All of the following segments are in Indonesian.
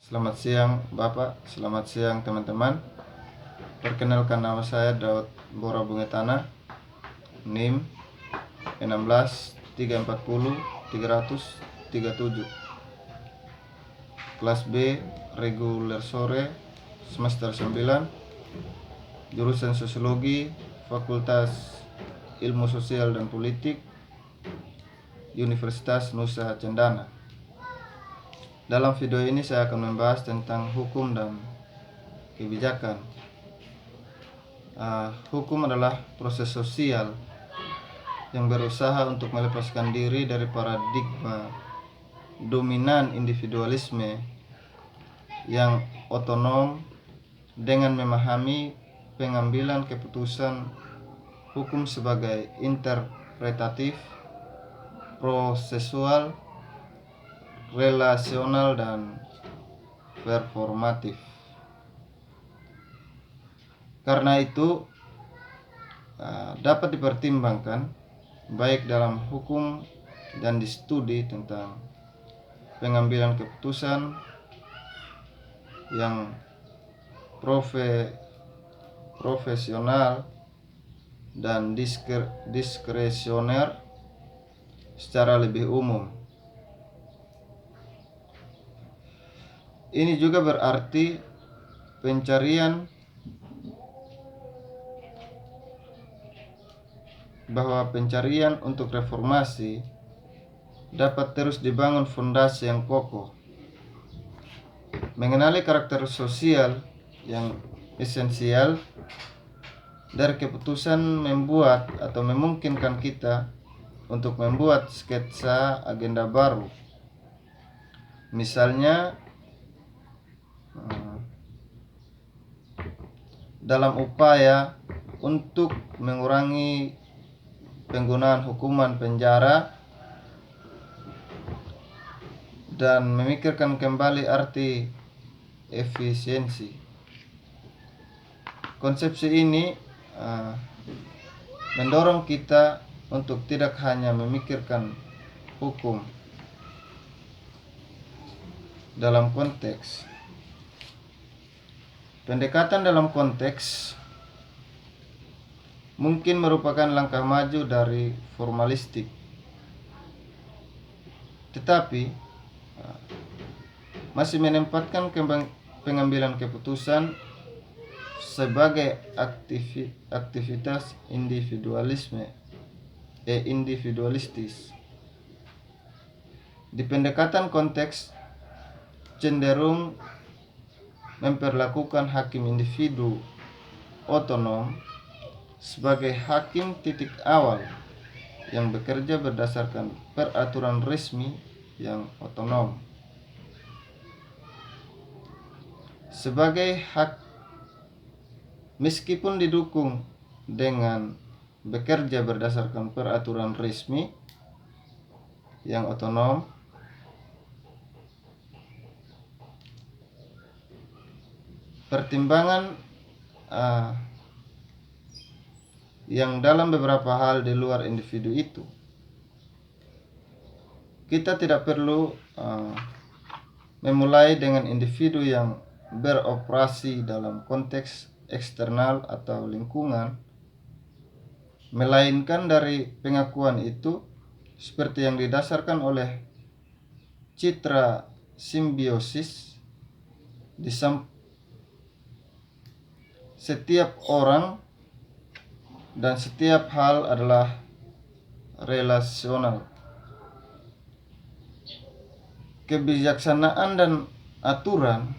Selamat siang Bapak, selamat siang teman-teman. Perkenalkan, nama saya Daud Bora Bungetana, NIM 16 340 337, kelas B, reguler sore, semester 9, jurusan Sosiologi, Fakultas Ilmu Sosial dan Politik, Universitas Nusa Cendana. Dalam video ini saya akan membahas tentang hukum dan kebijakan. Hukum adalah proses sosial yang berusaha untuk melepaskan diri dari paradigma dominan individualisme yang otonom dengan memahami pengambilan keputusan hukum sebagai interpretatif, prosesual, relasional, dan performatif. Karena itu dapat dipertimbangkan baik dalam hukum dan di studi tentang pengambilan keputusan yang profesional dan diskresioner secara lebih umum. Ini juga berarti bahwa pencarian untuk reformasi dapat terus dibangun fondasi yang kokoh, mengenali karakter sosial yang esensial dari keputusan membuat atau memungkinkan kita untuk membuat sketsa agenda baru. Misalnya dalam upaya untuk mengurangi penggunaan hukuman penjara dan memikirkan kembali arti efisiensi. Konsepsi ini mendorong kita untuk tidak hanya memikirkan hukum dalam konteks pendekatan dalam konteks mungkin merupakan langkah maju dari formalistik, tetapi masih menempatkan pengambilan keputusan sebagai aktivitas individualistis. Di pendekatan konteks cenderung memperlakukan hakim individu otonom sebagai hakim titik awal yang bekerja berdasarkan peraturan resmi yang otonom. Sebagai hak, meskipun didukung dengan bekerja berdasarkan peraturan resmi yang otonom, pertimbangan yang dalam beberapa hal di luar individu itu, kita tidak perlu memulai dengan individu yang beroperasi dalam konteks eksternal atau lingkungan, melainkan dari pengakuan itu seperti yang didasarkan oleh citra simbiosis di setiap orang dan setiap hal adalah relasional. Kebijaksanaan dan aturan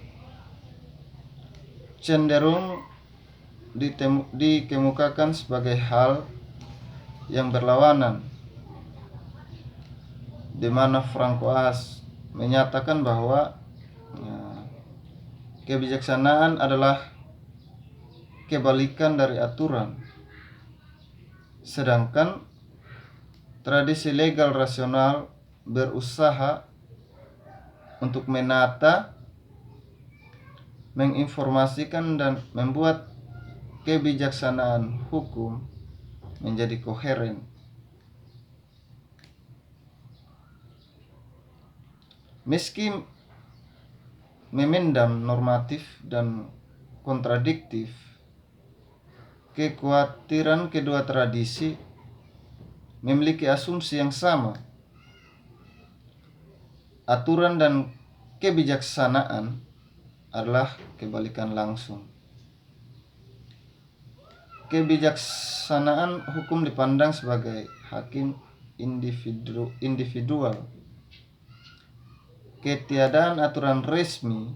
cenderung dikemukakan sebagai hal yang berlawanan, di mana Francois menyatakan bahwa kebijaksanaan adalah kebalikan dari aturan, sedangkan tradisi legal rasional berusaha untuk menata, menginformasikan, dan membuat kebijaksanaan hukum menjadi koheren. Meski memendam normatif dan kontradiktif, kekhawatiran kedua tradisi memiliki asumsi yang sama. Aturan dan kebijaksanaan adalah kebalikan langsung. Kebijaksanaan hukum dipandang sebagai hakim individual. Ketiadaan aturan resmi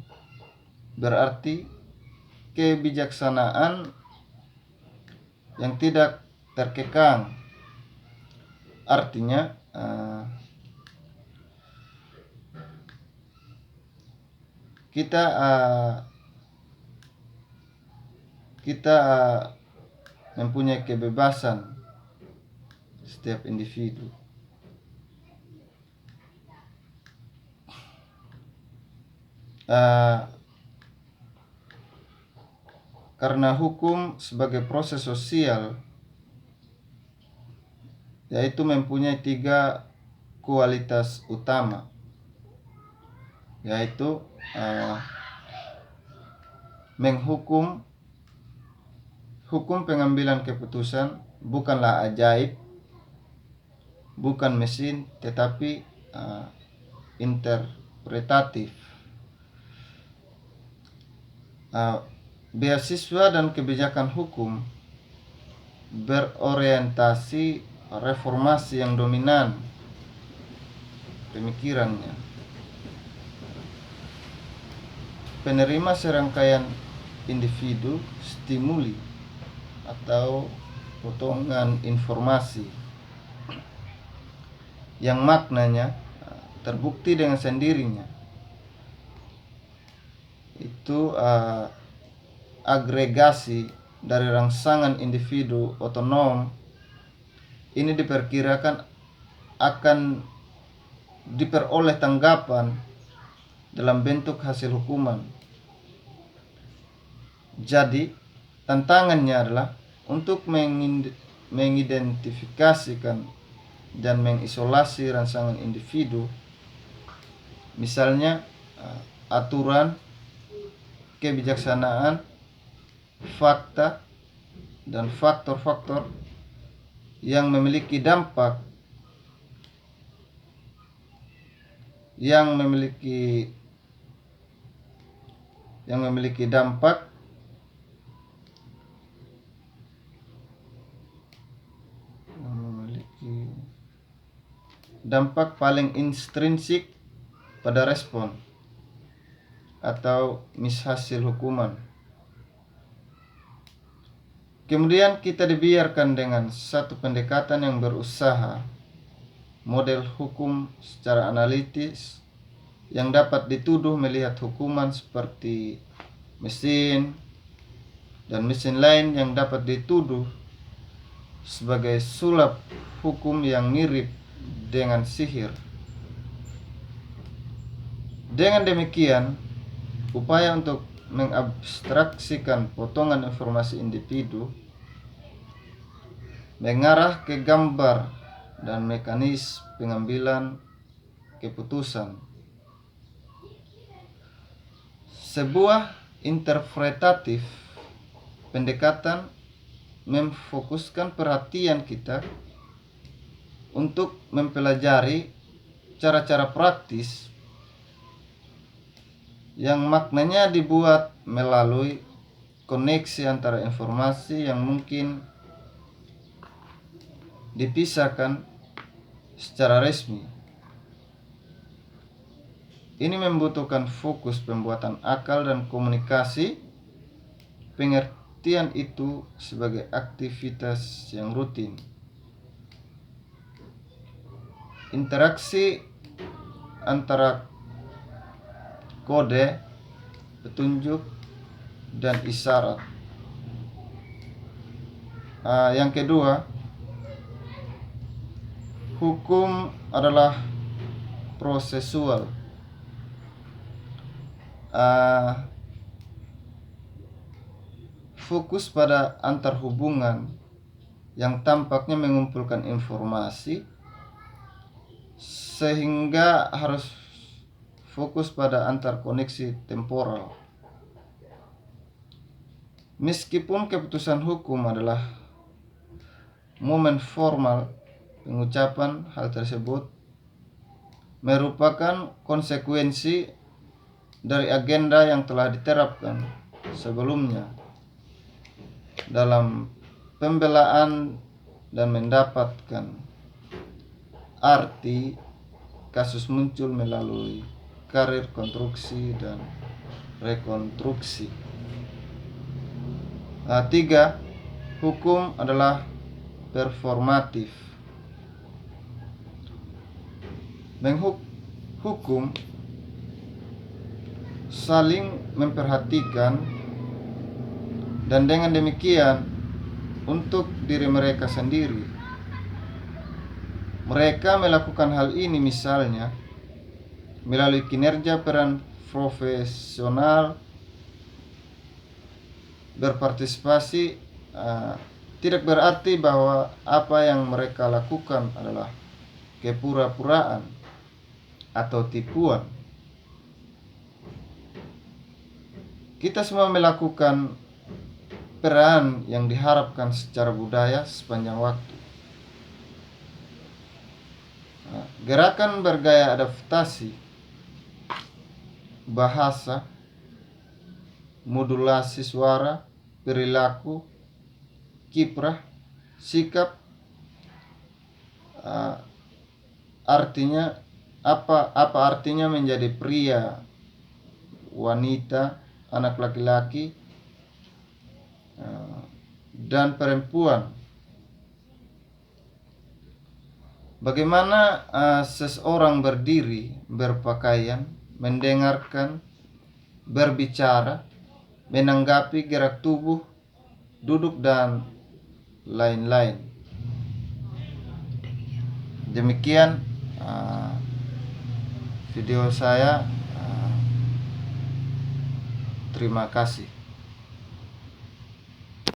berarti kebijaksanaan yang tidak terkekang. Artinya kita mempunyai kebebasan setiap individu. Karena hukum sebagai proses sosial, yaitu mempunyai 3 kualitas utama, yaitu menghukum. Hukum pengambilan keputusan bukanlah ajaib, bukan mesin, tetapi interpretatif. Beasiswa dan kebijakan hukum berorientasi reformasi yang dominan pemikirannya. Penerima serangkaian individu stimuli atau potongan informasi yang maknanya terbukti dengan sendirinya. Itu agregasi dari rangsangan individu otonom. Ini diperkirakan akan diperoleh tanggapan dalam bentuk hasil hukuman. Jadi tantangannya adalah untuk mengidentifikasikan dan mengisolasi rangsangan individu, misalnya aturan, kebijaksanaan, fakta, dan faktor-faktor yang memiliki dampak dampak paling intrinsik pada respon atau mishasil hukuman. Kemudian kita dibiarkan dengan satu pendekatan yang berusaha model hukum secara analitis yang dapat dituduh melihat hukuman seperti mesin, dan mesin lain yang dapat dituduh sebagai sulap hukum yang mirip dengan sihir. Dengan demikian, upaya untuk mengabstraksikan potongan informasi individu mengarah ke gambar dan mekanisme pengambilan keputusan. Sebuah interpretatif pendekatan memfokuskan perhatian kita untuk mempelajari cara-cara praktis yang maknanya dibuat melalui koneksi antara informasi yang mungkin dipisahkan secara resmi. Ini membutuhkan fokus pembuatan akal dan komunikasi. Pengertian itu sebagai aktivitas yang rutin. Interaksi antara kode, petunjuk, dan isyarat. Yang kedua, hukum adalah prosesual. Fokus pada antarhubungan yang tampaknya mengumpulkan informasi, sehingga harus fokus pada antar koneksi temporal. Meskipun keputusan hukum adalah momen formal, pengucapan hal tersebut merupakan konsekuensi dari agenda yang telah diterapkan sebelumnya dalam pembelaan dan mendapatkan arti kasus muncul melalui karir konstruksi dan rekonstruksi. 3. Hukum adalah performatif. Hukum saling memperhatikan dan dengan demikian untuk diri mereka sendiri. Mereka melakukan hal ini misalnya melalui kinerja peran profesional, berpartisipasi. Tidak berarti bahwa apa yang mereka lakukan adalah kepura-puraan atau tipuan. Kita semua melakukan peran yang diharapkan secara budaya sepanjang waktu. Gerakan bergaya adaptasi, bahasa, modulasi suara, perilaku, kiprah, sikap, artinya apa artinya menjadi pria, wanita, anak laki-laki, dan perempuan. Bagaimana seseorang berdiri, berpakaian, mendengarkan, berbicara, menanggapi gerak tubuh, duduk, dan lain-lain. Demikian video saya. Terima kasih.